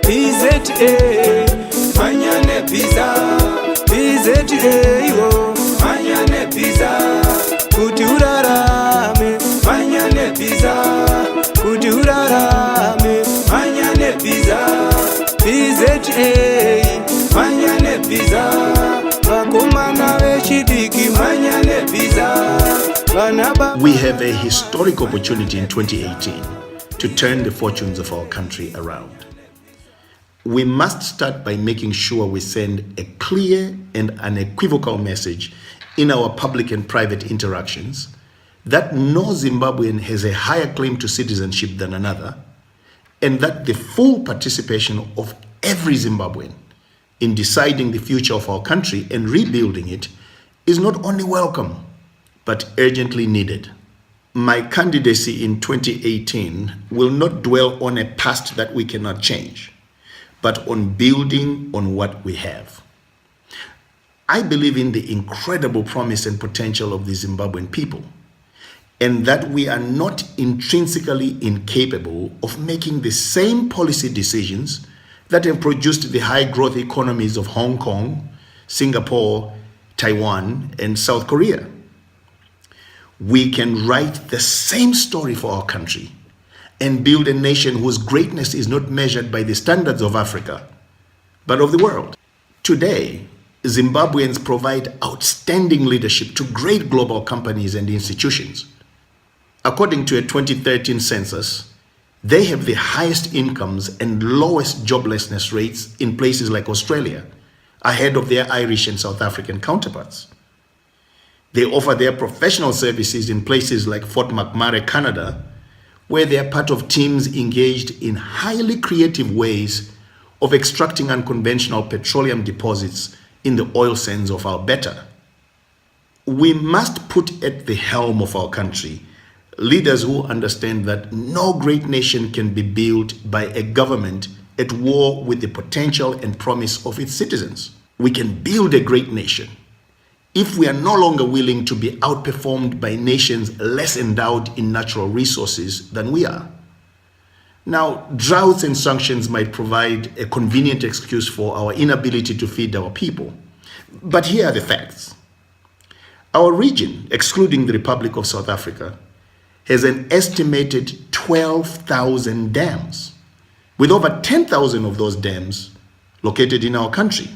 PZA, manyane pizza, PZA, yo, manyane pizza, kuti urarame, manyane pizza, kuti urarame, manyane pizza, PZA, manyane pizza, vakomana vechidiki, manyane pizza. We have a historic opportunity in 2018 to turn the fortunes of our country around. We must start by making sure we send a clear and unequivocal message in our public and private interactions that no Zimbabwean has a higher claim to citizenship than another, and that the full participation of every Zimbabwean in deciding the future of our country and rebuilding it is not only welcome, but urgently needed. My candidacy in 2018 will not dwell on a past that we cannot change, but on building on what we have. I believe in the incredible promise and potential of the Zimbabwean people, and that we are not intrinsically incapable of making the same policy decisions that have produced the high growth economies of Hong Kong, Singapore, Taiwan, and South Korea. We can write the same story for our country and build a nation whose greatness is not measured by the standards of Africa, but of the world. Today, Zimbabweans provide outstanding leadership to great global companies and institutions. According to a 2013 census, they have the highest incomes and lowest joblessness rates in places like Australia, ahead of their Irish and South African counterparts. They offer their professional services in places like Fort McMurray, Canada, where they are part of teams engaged in highly creative ways of extracting unconventional petroleum deposits in the oil sands of Alberta. We must put at the helm of our country leaders who understand that no great nation can be built by a government at war with the potential and promise of its citizens. We can build a great nation if we are no longer willing to be outperformed by nations less endowed in natural resources than we are. Now, droughts and sanctions might provide a convenient excuse for our inability to feed our people. But here are the facts. Our region, excluding the Republic of South Africa, has an estimated 12,000 dams, with over 10,000 of those dams located in our country.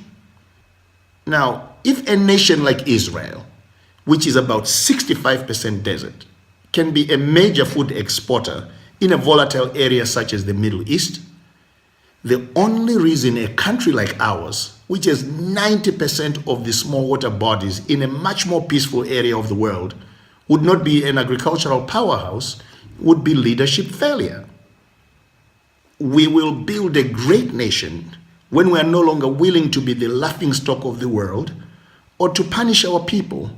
Now, if a nation like Israel, which is about 65% desert, can be a major food exporter in a volatile area such as the Middle East, the only reason a country like ours, which has 90% of the small water bodies in a much more peaceful area of the world, would not be an agricultural powerhouse would be leadership failure. We will build a great nation when we are no longer willing to be the laughingstock of the world or to punish our people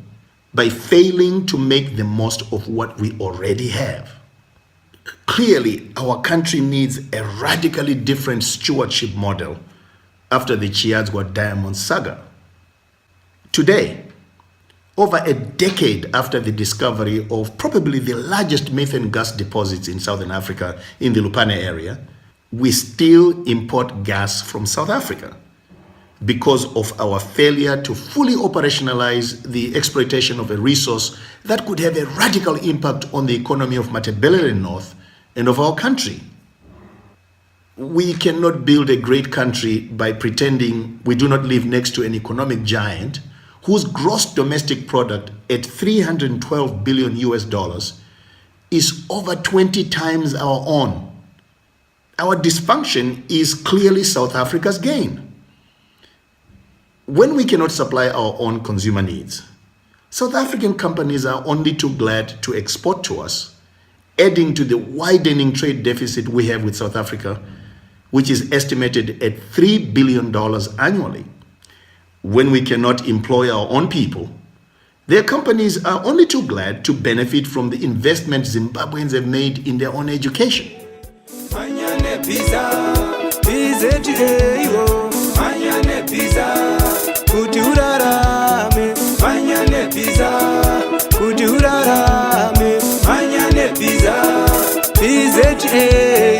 by failing to make the most of what we already have. Clearly, our country needs a radically different stewardship model after the Chiadzwa Diamond saga. Today, over a decade after the discovery of probably the largest methane gas deposits in Southern Africa in the Lupane area, we still import gas from South Africa because of our failure to fully operationalize the exploitation of a resource that could have a radical impact on the economy of Matabele North and of our country. We cannot build a great country by pretending we do not live next to an economic giant whose gross domestic product at $312 billion is over 20 times our own. Our dysfunction is clearly South Africa's gain. When we cannot supply our own consumer needs, South African companies are only too glad to export to us, adding to the widening trade deficit we have with South Africa, which is estimated at $3 billion annually. When we cannot employ our own people, their companies are only too glad to benefit from the investment Zimbabweans have made in their own education. PZA